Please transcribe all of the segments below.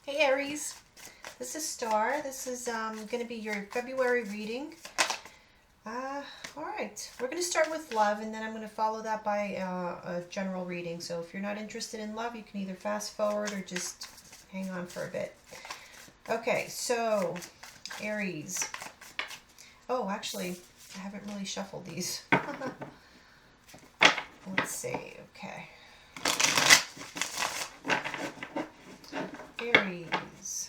Hey Aries, this is Star. This is going to be your February reading. Uh, all right, we're going to start with love, and then I'm going to follow that by a general reading. So if you're not interested in love, you can either fast forward or just hang on for a bit. Okay, so Aries. Oh, actually, I haven't really shuffled these. Let's see. Okay, Aries.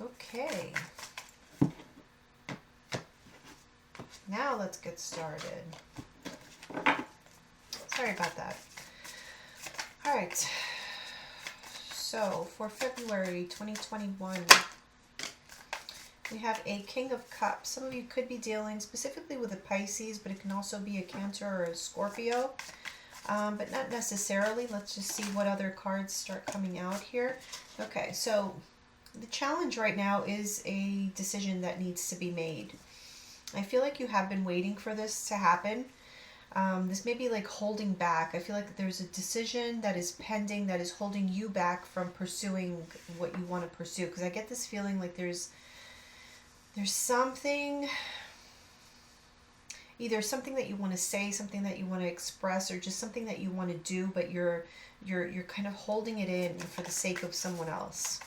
Okay. Now let's get started. Sorry about that. All right. So for February 2021, we have a King of Cups. Some of you could be dealing specifically with a Pisces, but it can also be a Cancer or a Scorpio, but not necessarily. Let's just see what other cards start coming out here. Okay, so the challenge right now is a decision that needs to be made. I feel like you have been waiting for this to happen. This may be like holding back. I feel like there's a decision that is pending that is holding you back from pursuing what you want to pursue. Because I get this feeling like there's something, either something that you want to say, something that you want to express, or just something that you want to do, but you're kind of holding it in for the sake of someone else.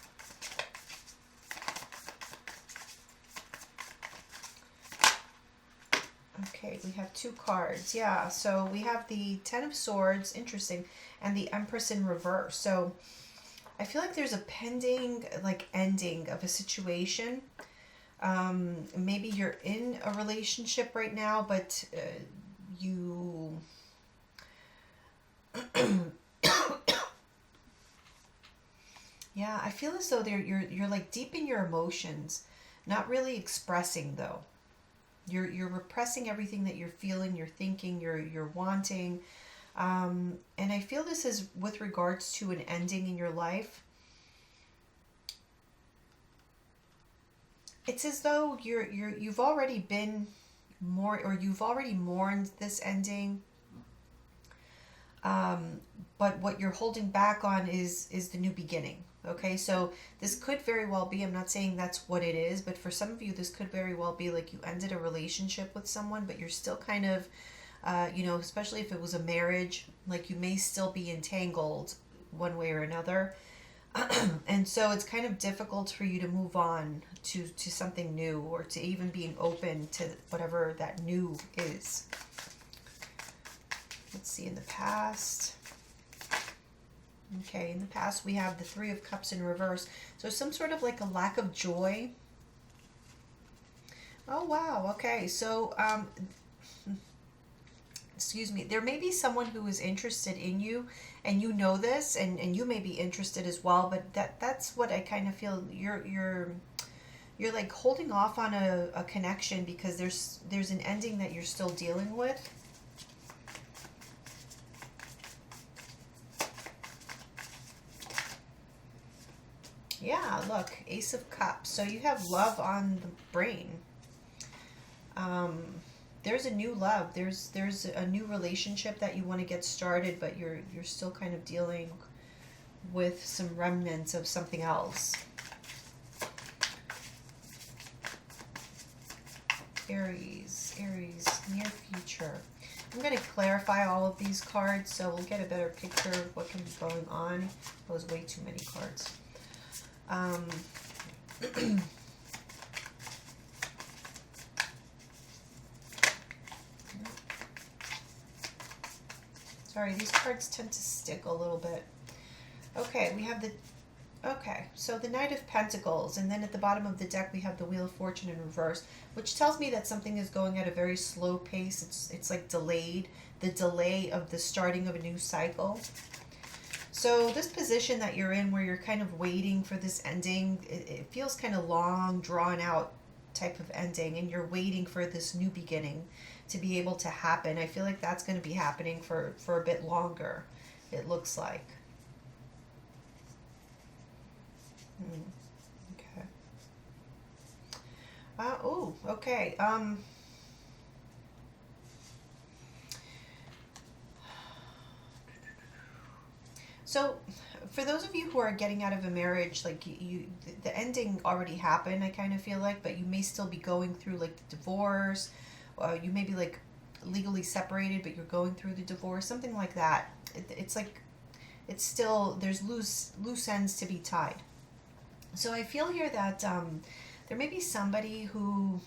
Okay, we have two cards. Yeah, so we have the Ten of Swords, interesting, and the Empress in reverse. So I feel like there's a pending, like, ending of a situation. Maybe you're in a relationship right now, but you... Yeah, I feel as though you're like deep in your emotions, not really expressing though. You're repressing everything that you're feeling, you're thinking, you're wanting. And I feel this is with regards to an ending in your life. It's as though you've already been more, or you've already mourned this ending. Um, but what you're holding back on is the new beginning. Okay, so this could very well be, I'm not saying that's what it is, but for some of you, this could very well be like you ended a relationship with someone, but you're still kind of, especially if it was a marriage, like you may still be entangled one way or another. And so it's kind of difficult for you to move on to something new, or to even being open to whatever that new is. Let's see, in the past. Okay, in the past we have the Three of Cups in reverse. So some sort of like a lack of joy. Oh, wow. Okay, so, excuse me, there may be someone who is interested in you, and you know this, and you may be interested as well, but that's what I kind of feel. You're like holding off on a connection because there's an ending that you're still dealing with. Yeah, look, Ace of Cups. So you have love on the brain. Um, there's a new love. There's a new relationship that you want to get started, but you're still kind of dealing with some remnants of something else. Aries, near future. I'm going to clarify all of these cards so we'll get a better picture of what can be going on. That was way too many cards. Sorry, these cards tend to stick a little bit. Okay, we have the... Okay, so the Knight of Pentacles, and then at the bottom of the deck we have the Wheel of Fortune in reverse, which tells me that something is going at a very slow pace. It's like delayed, the delay of the starting of a new cycle. So this position that you're in, where you're kind of waiting for this ending, it feels kind of long, drawn out type of ending, and you're waiting for this new beginning to be able to happen. I feel like that's going to be happening for a bit longer, it looks like. Okay. Oh, okay. So for those of you who are getting out of a marriage, like the ending already happened, I kind of feel like, but you may still be going through like the divorce. You may be like legally separated, but you're going through the divorce, something like that. It's like it's still there's loose ends to be tied. So I feel here that there may be somebody who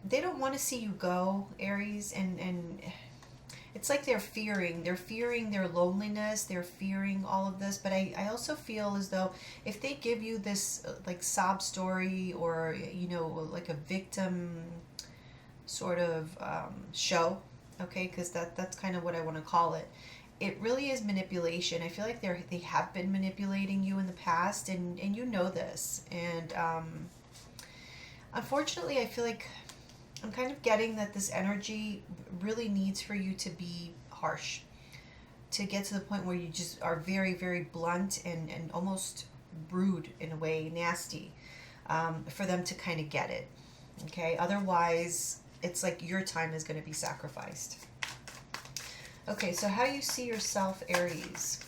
they don't want to see you go, Aries, and it's like they're fearing their loneliness, they're fearing all of this. But I also feel as though if they give you this like sob story, or like a victim sort of show, okay, because that's kind of what I want to call it. It really is manipulation. I feel like they have been manipulating you in the past, and you know this. And unfortunately, I feel like I'm kind of getting that this energy really needs for you to be harsh, to get to the point where you just are very, very blunt and almost rude in a way, nasty, for them to kind of get it. Okay, otherwise, it's like your time is going to be sacrificed. Okay, so how you see yourself, Aries?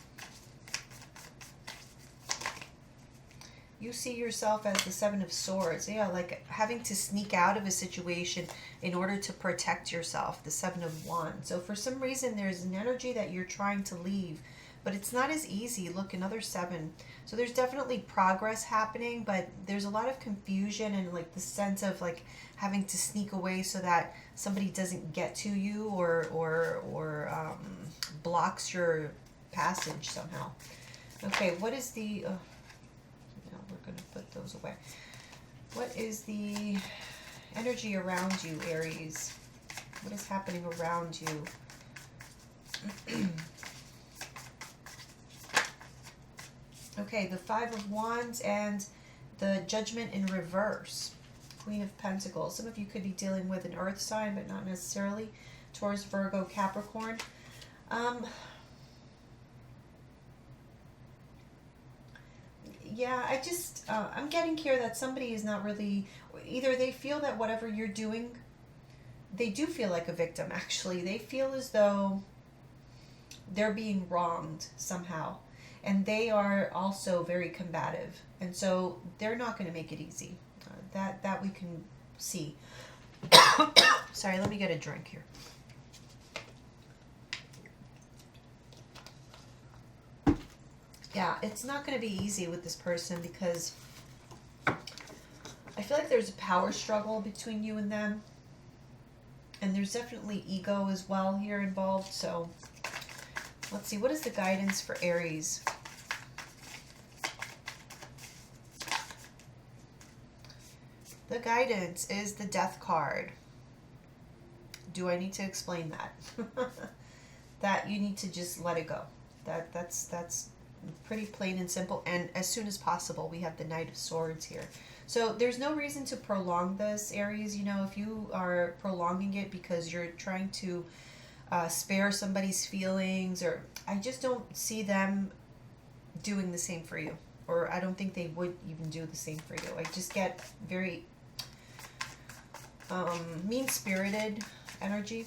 You see yourself as the Seven of Swords. Yeah, like having to sneak out of a situation in order to protect yourself. The Seven of Wands. So for some reason, there's an energy that you're trying to leave, but it's not as easy. Look, another seven. So there's definitely progress happening, but there's a lot of confusion and like the sense of like having to sneak away so that somebody doesn't get to you, or blocks your passage somehow. Okay, what is the... no, we're going to put those away. What is the energy around you, Aries? What is happening around you? Okay, the Five of Wands and the Judgment in reverse. Queen of Pentacles. Some of you could be dealing with an earth sign, but not necessarily. Taurus, Virgo, Capricorn. Yeah, I'm getting here that somebody is not really, either they feel that whatever you're doing, they do feel like a victim, actually. They feel as though they're being wronged somehow. And they are also very combative. And so they're not going to make it easy. That we can see. Sorry, let me get a drink here. Yeah, it's not going to be easy with this person because I feel like there's a power struggle between you and them. And there's definitely ego as well here involved. So let's see, what is the guidance for Aries? The guidance is the Death card. Do I need to explain that? That you need to just let it go. That's pretty plain and simple. And as soon as possible, we have the Knight of Swords here. So there's no reason to prolong this, Aries. If you are prolonging it because you're trying to spare somebody's feelings, or I just don't see them doing the same for you. Or I don't think they would even do the same for you. I just get very mean-spirited energy.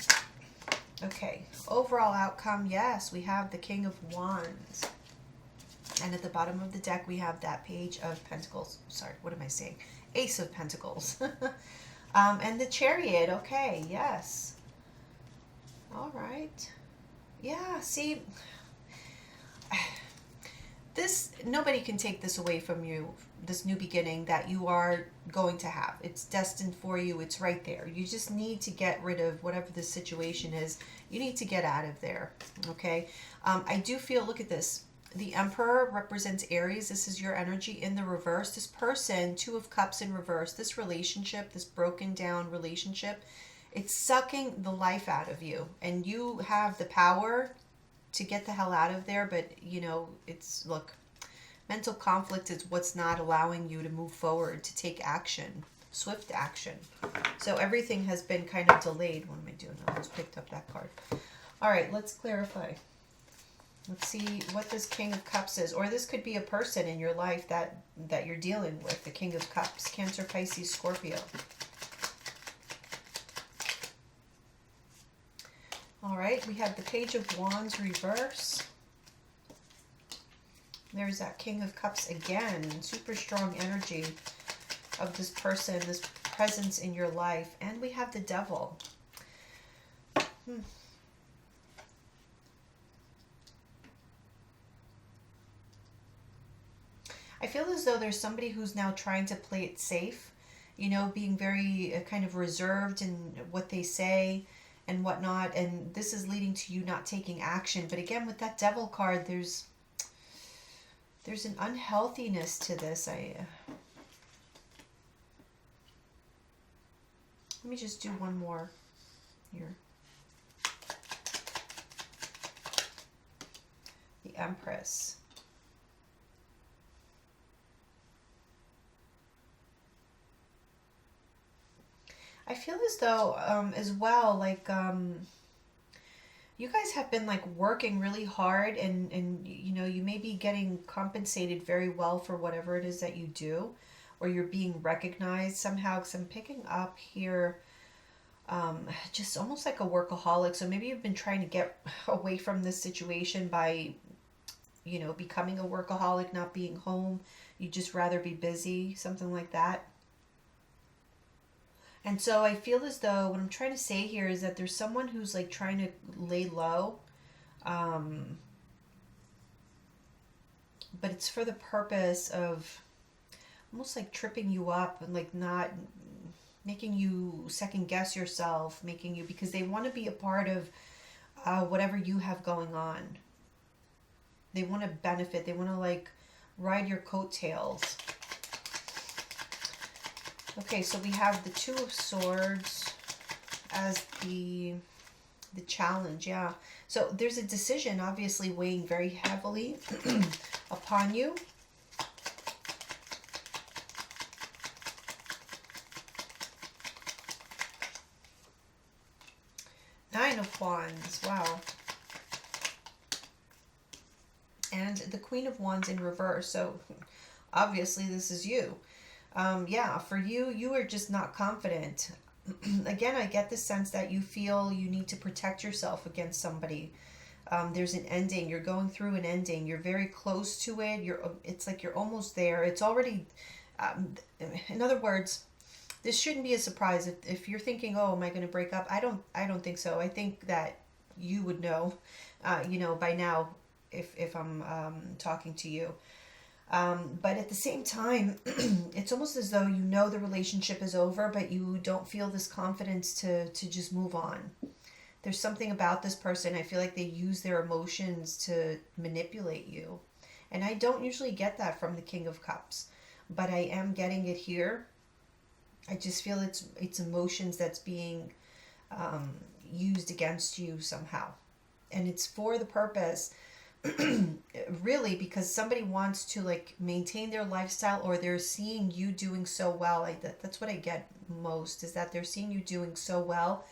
Okay, overall outcome, yes, we have the King of Wands. And at the bottom of the deck, we have that Page of Pentacles. Sorry, what am I saying? Ace of Pentacles. And the Chariot, okay, yes. All right. Yeah, see, nobody can take this away from you, this new beginning that you are going to have. It's destined for you. It's right there. You just need to get rid of whatever the situation is. You need to get out of there, okay? I do feel, look at this. The Emperor represents Aries. This is your energy in the reverse. This person, Two of Cups in reverse, this relationship, this broken down relationship, it's sucking the life out of you. And you have the power to get the hell out of there, but look, mental conflict is what's not allowing you to move forward, to take action, swift action. So everything has been kind of delayed. What am I doing? I almost picked up that card. All right, let's clarify. Let's see what this King of Cups is. Or this could be a person in your life that you're dealing with. The King of Cups. Cancer, Pisces, Scorpio. All right, we have the Page of Wands reverse. There's that King of Cups again. Super strong energy of this person, this presence in your life. And we have the Devil. I feel as though there's somebody who's now trying to play it safe, you know, being very kind of reserved in what they say and whatnot, and this is leading to you not taking action. But again, with that Devil card, there's an unhealthiness to this. Let me just do one more here. The Empress. I feel as though, as well, like, you guys have been like working really hard, and you know, you may be getting compensated very well for whatever it is that you do, or you're being recognized somehow, because I'm picking up here just almost like a workaholic. So maybe you've been trying to get away from this situation by, you know, becoming a workaholic, not being home. You just rather be busy, something like that. And so I feel as though what I'm trying to say here is that there's someone who's like trying to lay low, um, but it's for the purpose of almost like tripping you up and like not making you second guess yourself, making you, because they want to be a part of whatever you have going on. They want to benefit. They want to like ride your coattails. Okay, so we have the Two of Swords as the challenge, yeah. So there's a decision obviously weighing very heavily upon you. Nine of Wands, wow. And the Queen of Wands in reverse, so obviously this is you. Yeah, for you, you are just not confident. Again, I get the sense that you feel you need to protect yourself against somebody. There's an ending. You're going through an ending. You're very close to it. It's like you're almost there. It's already, in other words, this shouldn't be a surprise. If you're thinking, oh, am I going to break up? I don't think so. I think that you would know, you know, by now, if I'm talking to you. But at the same time, it's almost as though you know the relationship is over, but you don't feel this confidence to just move on. There's something about this person. I feel like they use their emotions to manipulate you. And I don't usually get that from the King of Cups, but I am getting it here. I just feel it's emotions that's being used against you somehow. And it's for the purpose really, because somebody wants to like maintain their lifestyle, or they're seeing you doing so well. That's what I get most, is that they're seeing you doing so well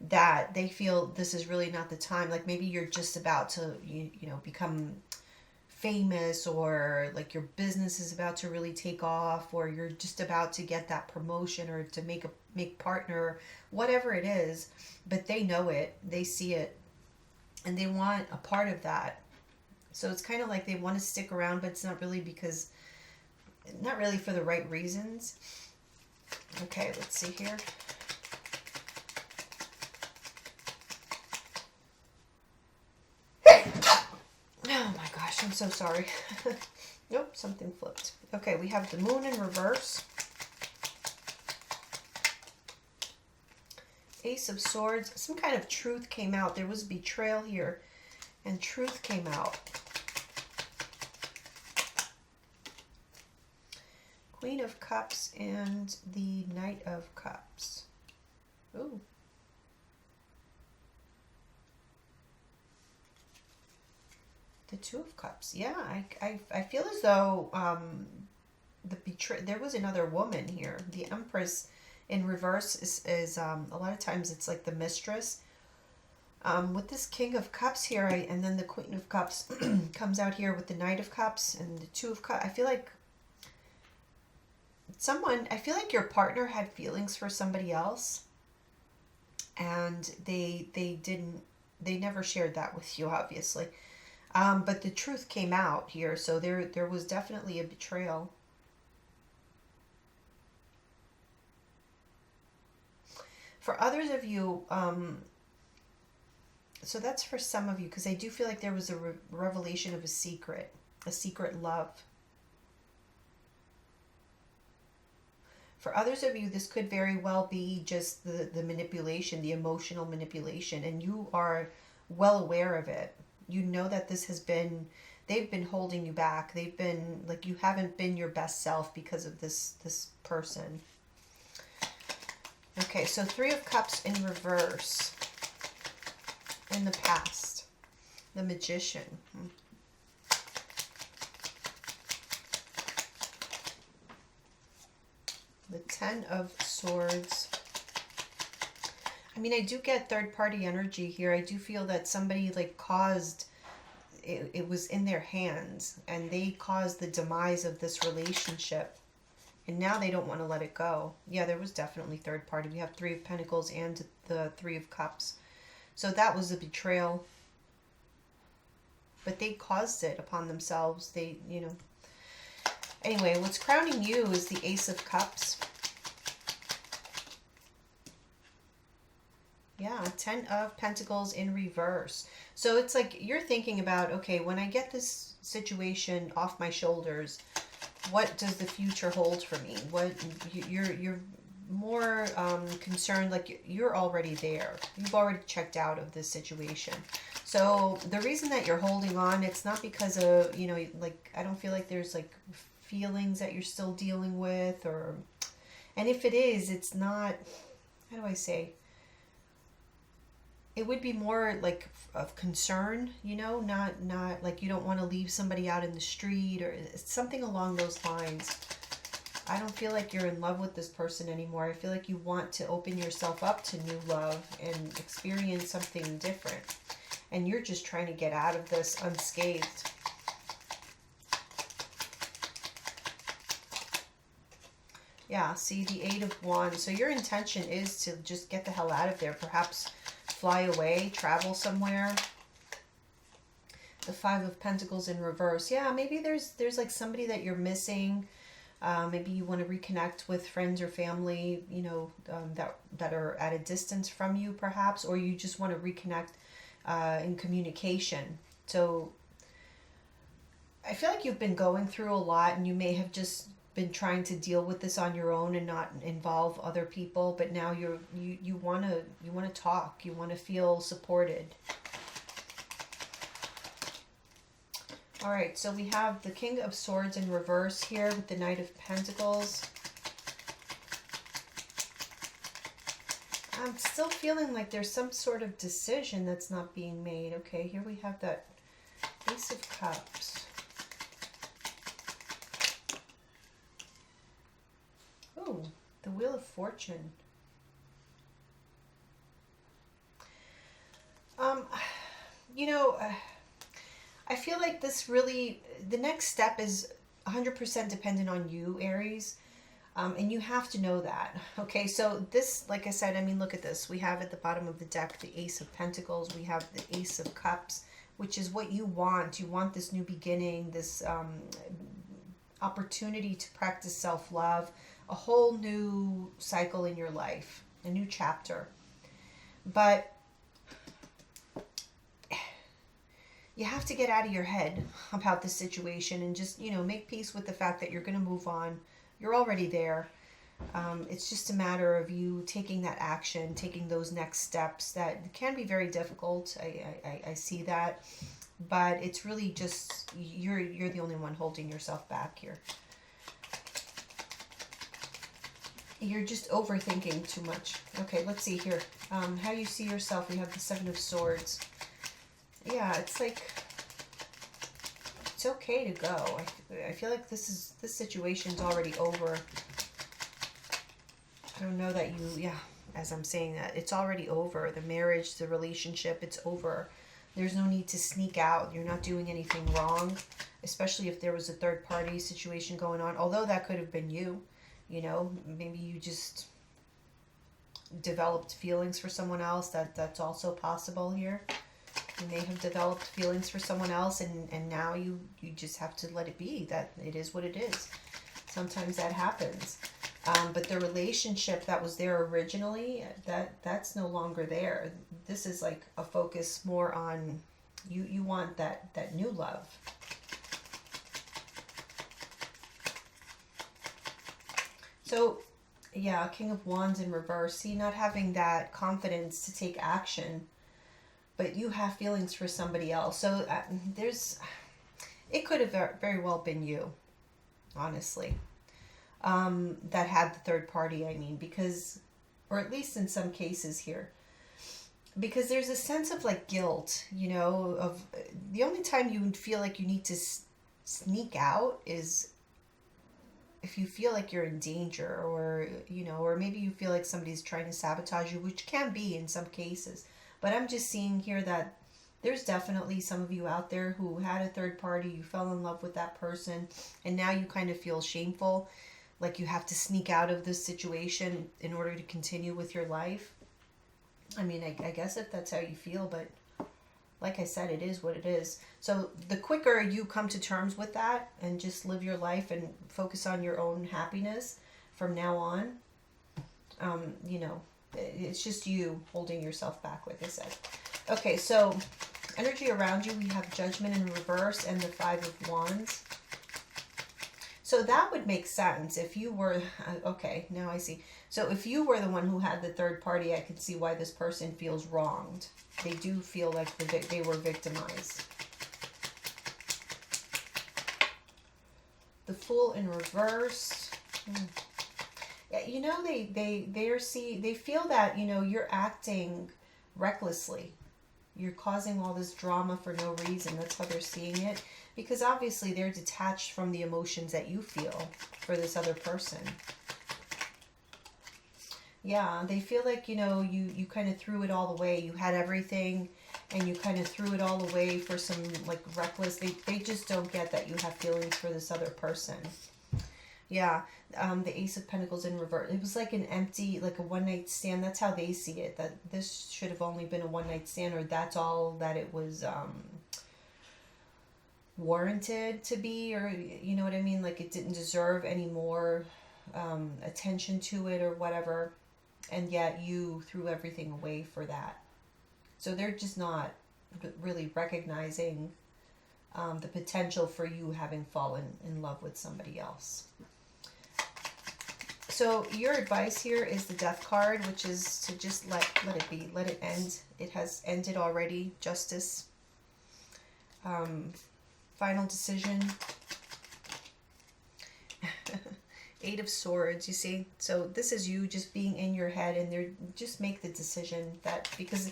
that they feel this is really not the time. Like maybe you're just about to you know, become famous, or like your business is about to really take off, or you're just about to get that promotion, or to make partner, whatever it is. But they know it, they see it, and they want a part of that. So it's kind of like they want to stick around, but it's not really not really for the right reasons. Okay, let's see here. Oh my gosh, I'm so sorry. Nope, something flipped. Okay, we have the Moon in reverse. Ace of Swords. Some kind of truth came out. There was betrayal here, and truth came out. Queen of Cups and the Knight of Cups. Ooh. The Two of Cups. Yeah, I feel as though there was another woman here. The Empress in reverse is a lot of times it's like the mistress. With this King of Cups here, and then the Queen of Cups comes out here with the Knight of Cups and the Two of Cups. I feel like your partner had feelings for somebody else, and they never shared that with you, obviously. But the truth came out here, so there was definitely a betrayal. For others of you, so that's for some of you, because I do feel like there was a revelation of a secret love. For others of you, this could very well be just the manipulation, the emotional manipulation, and you are well aware of it. You know that they've been holding you back. They've been, like, you haven't been your best self because of this person. Okay, so Three of Cups in reverse in the past. The Magician. The Ten of Swords. I mean, I do get third-party energy here. I do feel that somebody, like, caused... It was in their hands, and they caused the demise of this relationship. And now they don't want to let it go. Yeah, there was definitely third party. We have Three of Pentacles and the Three of Cups. So that was a betrayal. But they caused it upon themselves. They, you know... Anyway, what's crowning you is the Ace of Cups. Yeah, Ten of Pentacles in reverse. So it's like you're thinking about, okay, when I get this situation off my shoulders, what does the future hold for me? What you're more concerned, like you're already there. You've already checked out of this situation. So the reason that you're holding on, it's not because of, you know, like, I don't feel like there's like feelings that you're still dealing with, or, and if it is, it's not, how do I say, it would be more like of concern, you know, not like you don't want to leave somebody out in the street, or something along those lines. I don't feel like you're in love with this person anymore. I feel like you want to open yourself up to new love and experience something different. And you're just trying to get out of this unscathed. Yeah, see, the Eight of Wands. So your intention is to just get the hell out of there. Perhaps fly away, travel somewhere. The Five of Pentacles in reverse. Yeah, maybe there's like somebody that you're missing. Maybe you want to reconnect with friends or family, you know, that are at a distance from you, perhaps, or you just want to reconnect in communication. So I feel like you've been going through a lot, and you may have just been trying to deal with this on your own and not involve other people, but now you want to talk, you want to feel supported. All right, so we have the King of Swords in reverse here with the Knight of Pentacles. I'm still feeling like there's some sort of decision that's not being made. Okay, here we have that Ace of Cups. Ooh, the Wheel of Fortune. You know, I feel like this really, the next step is 100% dependent on you, Aries. And you have to know that. Okay, so this, like I said, I mean, look at this. We have at the bottom of the deck the Ace of Pentacles. We have the Ace of Cups, which is what you want. You want this new beginning, this opportunity to practice self-love, a whole new cycle in your life, a new chapter. But you have to get out of your head about this situation and just, you know, make peace with the fact that you're going to move on. You're already there. It's just a matter of you taking that action, taking those next steps that can be very difficult. I see that. But it's really just, you're the only one holding yourself back here. You're just overthinking too much. Okay, let's see here. How you see yourself. We have the Seven of Swords. Yeah, it's like, it's okay to go. I feel like this situation's already over. I don't know that you, yeah, as I'm saying that. It's already over. The marriage, the relationship, it's over. There's no need to sneak out. You're not doing anything wrong, especially if there was a third party situation going on. Although that could have been you, you know, maybe you just developed feelings for someone else. That's also possible here. You may have developed feelings for someone else, and now you just have to let it be. That it is what it is. Sometimes that happens. But the relationship that was there originally, that's no longer there. This is like a focus more on you want that new love. So yeah, King of Wands in reverse. See, not having that confidence to take action, but you have feelings for somebody else. So it could have very well been you, honestly, that had the third party, I mean, because, or at least in some cases here, because there's a sense of like guilt, you know, of the only time you feel like you need to sneak out is if you feel like you're in danger, or, you know, or maybe you feel like somebody's trying to sabotage you, which can be in some cases. But I'm just seeing here that there's definitely some of you out there who had a third party, you fell in love with that person, and now you kind of feel shameful, like you have to sneak out of this situation in order to continue with your life. I mean, I guess if that's how you feel, but like I said, it is what it is. So the quicker you come to terms with that and just live your life and focus on your own happiness from now on, you know, it's just you holding yourself back, like I said. Okay, so energy around you, we have Judgment in reverse and the Five of Wands. So that would make sense if you were, okay, now I see. So if you were the one who had the third party, I could see why this person feels wronged. They do feel like they were victimized. The Fool in reverse. Yeah, you know, they feel that, you know, you're acting recklessly. You're causing all this drama for no reason. That's how they're seeing it. Because obviously they're detached from the emotions that you feel for this other person. Yeah, they feel like, you know, you kind of threw it all away. You had everything and you kind of threw it all away for some like reckless. They just don't get that you have feelings for this other person. Yeah, the Ace of Pentacles in reverse. It was like an empty, like a one-night stand. That's how they see it. That this should have only been a one-night stand, or that's all that it was warranted to be, or you know what I mean? Like it didn't deserve any more attention to it or whatever. And yet you threw everything away for that. So they're just not really recognizing the potential for you having fallen in love with somebody else. So your advice here is the Death card, which is to just let it be, let it end. It has ended already. Justice. Final decision. Eight of Swords, you see? So this is you just being in your head, and they're just make the decision that, because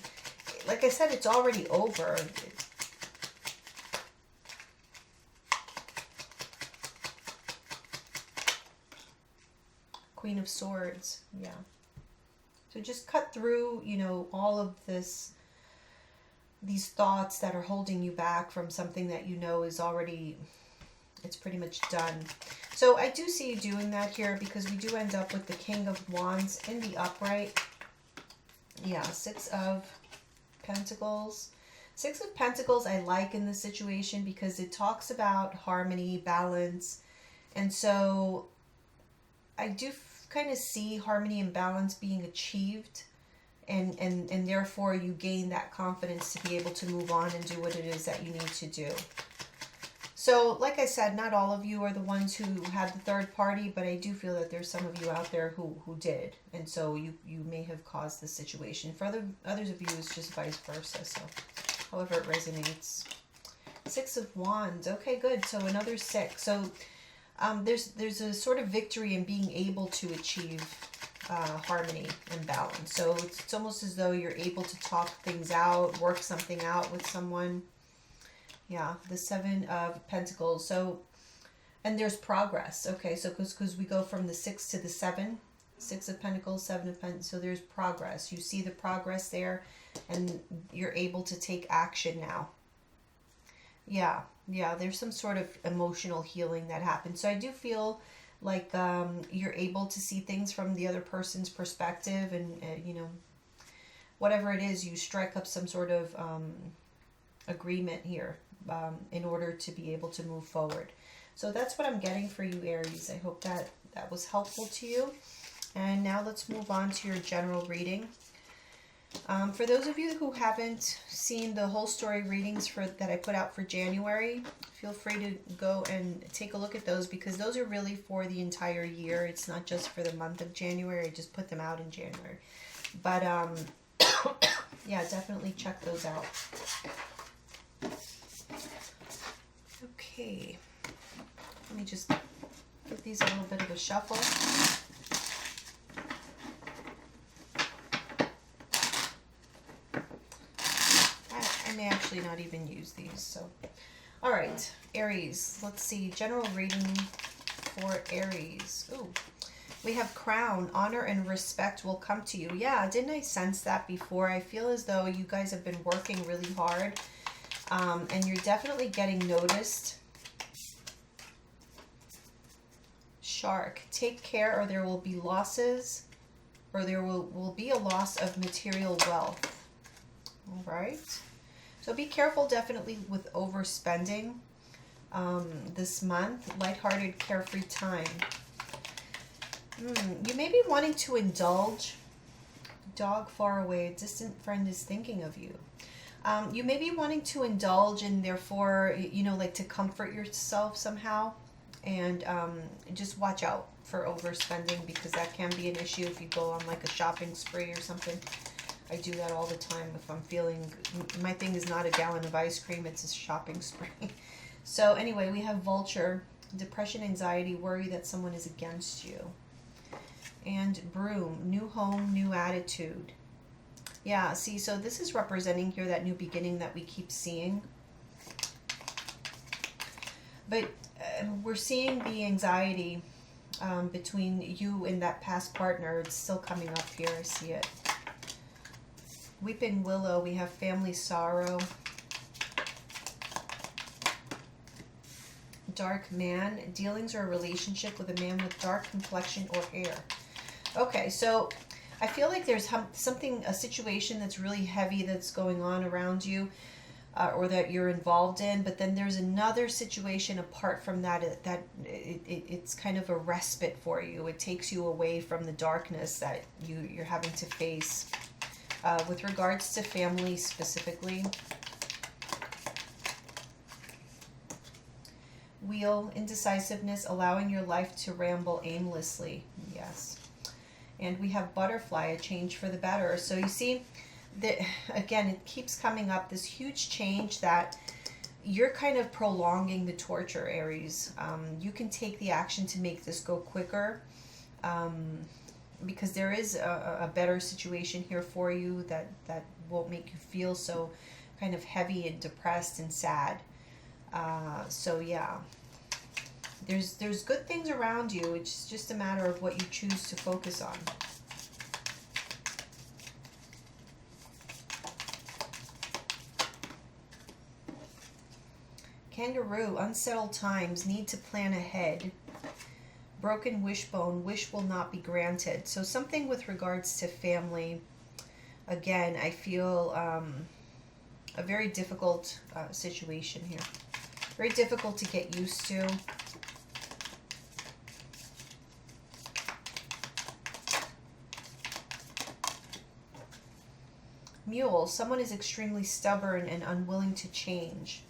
like I said, it's already over. Queen of Swords, yeah. So just cut through, you know, all of these thoughts that are holding you back from something that you know is already, it's pretty much done. So I do see you doing that here, because we do end up with the King of Wands in the upright. Yeah, Six of Pentacles. Six of Pentacles I like in this situation because it talks about harmony, balance. And so I do kind of see harmony and balance being achieved. And therefore you gain that confidence to be able to move on and do what it is that you need to do. So, like I said, not all of you are the ones who had the third party, but I do feel that there's some of you out there who did. And so you may have caused the situation. For others of you, it's just vice versa. So, however it resonates. Six of Wands. Okay, good. So, another six. So, there's a sort of victory in being able to achieve harmony and balance. So, it's almost as though you're able to talk things out, work something out with someone. Yeah, the Seven of Pentacles. So, and there's progress. Okay, so because we go from the 6 to the 7, Six of Pentacles, Seven of Pentacles. So there's progress. You see the progress there, and you're able to take action now. Yeah, yeah, there's some sort of emotional healing that happens. So I do feel like you're able to see things from the other person's perspective, and you know, whatever it is, you strike up some sort of agreement here in order to be able to move forward. So that's what I'm getting for you, Aries. I hope that that was helpful to you. And now let's move on to your general reading. For those of you who haven't seen the whole story readings that I put out for January, feel free to go and take a look at those, because those are really for the entire year. It's not just for the month of January. I just put them out in January. But yeah, definitely check those out. Okay, let me just give these a little bit of a shuffle. I may actually not even use these. So, all right, Aries. Let's see, general reading for Aries. Ooh, we have Crown. Honor and respect will come to you. Yeah, didn't I sense that before? I feel as though you guys have been working really hard, and you're definitely getting noticed. Shark. Take care, or there will be losses, or there will be a loss of material wealth. All right. So be careful definitely with overspending this month. Lighthearted, carefree time. You may be wanting to indulge. Dog far away, a distant friend is thinking of you. You may be wanting to indulge, and therefore, you know, like to comfort yourself somehow. And just watch out for overspending, because that can be an issue if you go on like a shopping spree or something. I do that all the time if I'm feeling, my thing is not a gallon of ice cream, it's a shopping spree. So anyway, we have Vulture, depression, anxiety, worry that someone is against you. And Broom, new home, new attitude. Yeah, see, so this is representing here that new beginning that we keep seeing. But we're seeing the anxiety between you and that past partner. It's still coming up here, I see it. Weeping Willow, we have family sorrow. Dark Man, dealings or a relationship with a man with dark complexion or hair. Okay, so I feel like there's something, a situation that's really heavy that's going on around you, or that you're involved in, but then there's another situation apart from that, it's kind of a respite for you. It takes you away from the darkness that you're having to face. With regards to family specifically, Wheel, indecisiveness, allowing your life to ramble aimlessly. Yes. And we have Butterfly, a change for the better. So you see, that again, it keeps coming up, this huge change that you're kind of prolonging the torture, Aries. You can take the action to make this go quicker. Because there is a better situation here for you that won't make you feel so kind of heavy and depressed and sad. So yeah, there's good things around you. It's just a matter of what you choose to focus on. Kangaroo, unsettled times, need to plan ahead. Broken wishbone, wish will not be granted. So something with regards to family. Again, I feel a very difficult situation here. Very difficult to get used to. Mule, someone is extremely stubborn and unwilling to change.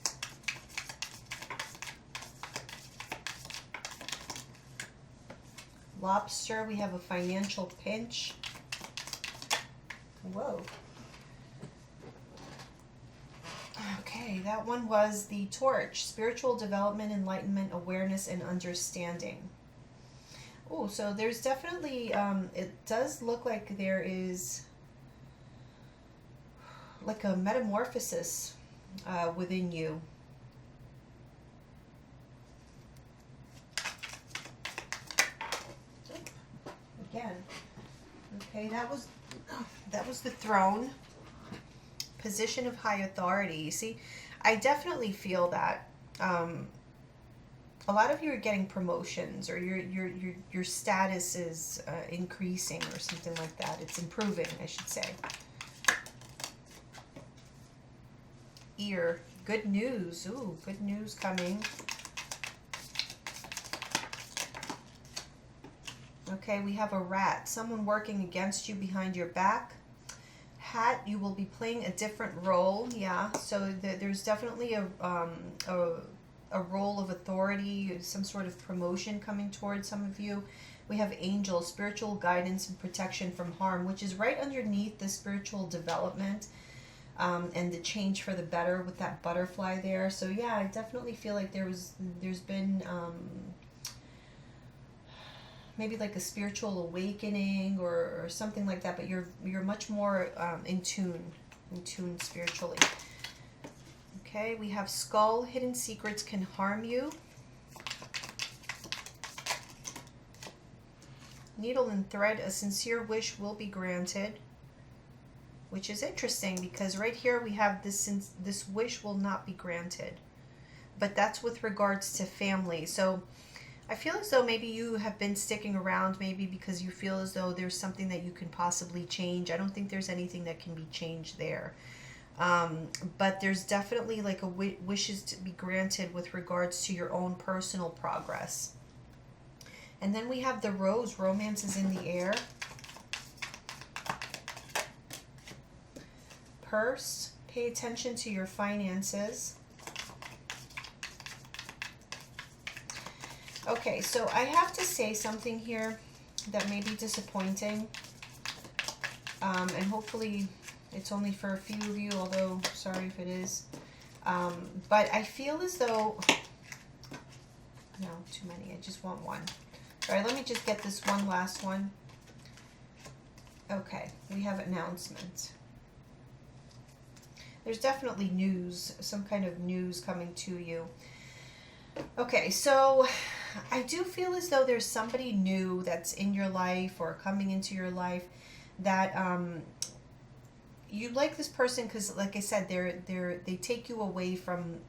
Lobster, we have a financial pinch. Whoa. Okay, that one was the Torch. Spiritual development, enlightenment, awareness, and understanding. Oh, so there's definitely, it does look like there is like a metamorphosis within you. Again, Okay, that was the throne. Position of high authority. You see, I definitely feel that a lot of you are getting promotions, or your status is increasing, or something like that. It's improving, I should say. Ear, good news. Ooh, good news coming. Okay, we have a rat. Someone working against you behind your back. Hat, you will be playing a different role. Yeah, so there's definitely a role of authority, some sort of promotion coming towards some of you. We have angel, spiritual guidance and protection from harm, which is right underneath the spiritual development, and the change for the better with that butterfly there. So yeah, I definitely feel like there's been maybe like a spiritual awakening, or something like that, but you're much more in tune spiritually. Okay, we have skull, hidden secrets can harm you. Needle and thread, a sincere wish will be granted, which is interesting because right here we have this wish will not be granted, but that's with regards to family. So I feel as though maybe you have been sticking around, maybe because you feel as though there's something that you can possibly change. I don't think there's anything that can be changed there. But there's definitely like a wishes to be granted with regards to your own personal progress. And then we have the rose, romance is in the air. Purse, pay attention to your finances. Okay, so I have to say something here that may be disappointing. And hopefully it's only for a few of you, although sorry if it is. But I feel as though, no, too many. I just want one. All right, let me just get this one last one. Okay, we have announcement. There's definitely news, some kind of news coming to you. Okay, so I do feel as though there's somebody new that's in your life or coming into your life that you like this person because, like I said, they take you away from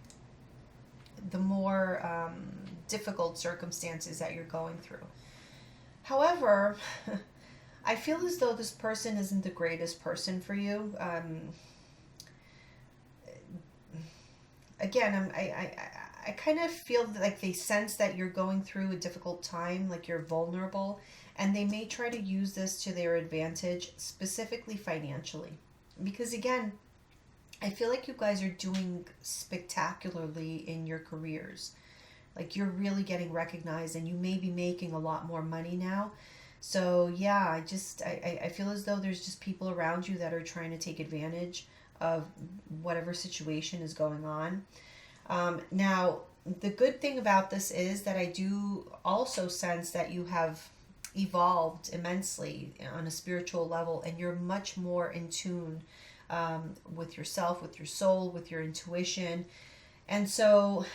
the more difficult circumstances that you're going through. However, I feel as though this person isn't the greatest person for you. Again, I kind of feel like they sense that you're going through a difficult time, like you're vulnerable, and they may try to use this to their advantage, specifically financially. Because again, I feel like you guys are doing spectacularly in your careers. Like you're really getting recognized, and you may be making a lot more money now. So yeah, I feel as though there's just people around you that are trying to take advantage of whatever situation is going on. Now, the good thing about this is that I do also sense that you have evolved immensely on a spiritual level, and you're much more in tune with yourself, with your soul, with your intuition. And so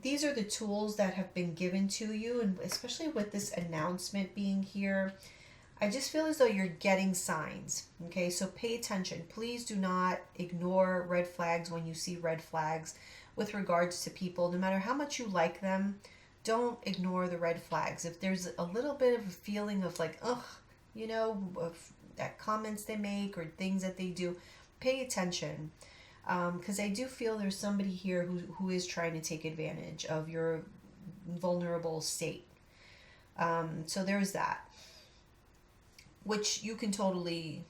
these are the tools that have been given to you, and especially with this announcement being here, I just feel as though you're getting signs. Okay, so pay attention. Please do not ignore red flags when you see red flags with regards to people. No matter how much you like them, don't ignore the red flags. If there's a little bit of a feeling of like, ugh, of that comments they make or things that they do, pay attention. Because I do feel there's somebody here who is trying to take advantage of your vulnerable state. So there's that, which you can totally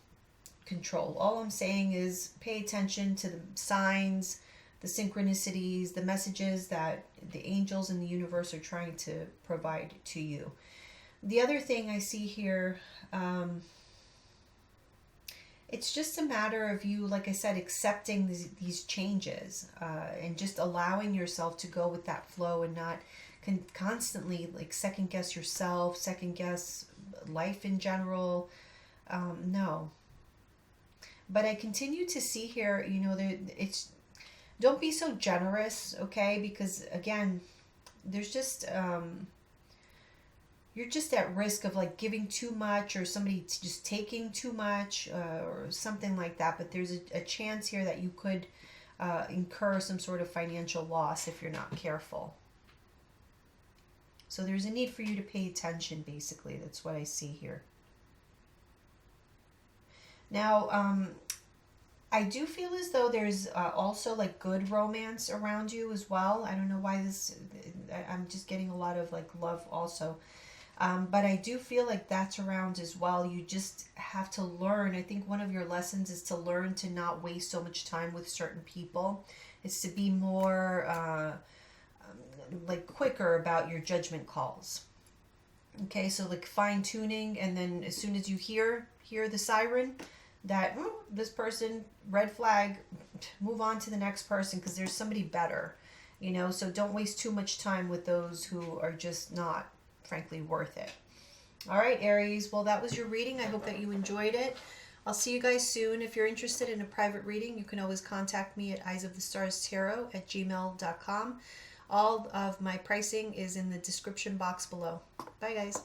control. All I'm saying is pay attention to the signs, the synchronicities, the messages that the angels in the universe are trying to provide to you. The other thing I see here, it's just a matter of you, like I said, accepting these changes, and just allowing yourself to go with that flow, and not constantly like second guess yourself, second guess life in general. No. But I continue to see here, it's, don't be so generous, okay? Because again, there's just, you're just at risk of like giving too much, or somebody just taking too much, or something like that. But there's a chance here that you could incur some sort of financial loss if you're not careful. So there's a need for you to pay attention, basically. That's what I see here. Now, I do feel as though there's also like good romance around you as well. I don't know why I'm just getting a lot of like love also. But I do feel like that's around as well. You just have to learn. I think one of your lessons is to learn to not waste so much time with certain people. It's to be more like quicker about your judgment calls. Okay, so like fine tuning, and then as soon as you hear the siren, that this person, red flag, move on to the next person, because there's somebody better, you know. So don't waste too much time with those who are just not, frankly, worth it. All right, Aries. Well, that was your reading. I hope that you enjoyed it. I'll see you guys soon. If you're interested in a private reading, you can always contact me at eyesofthestarstarot@gmail.com. All of my pricing is in the description box below. Bye, guys.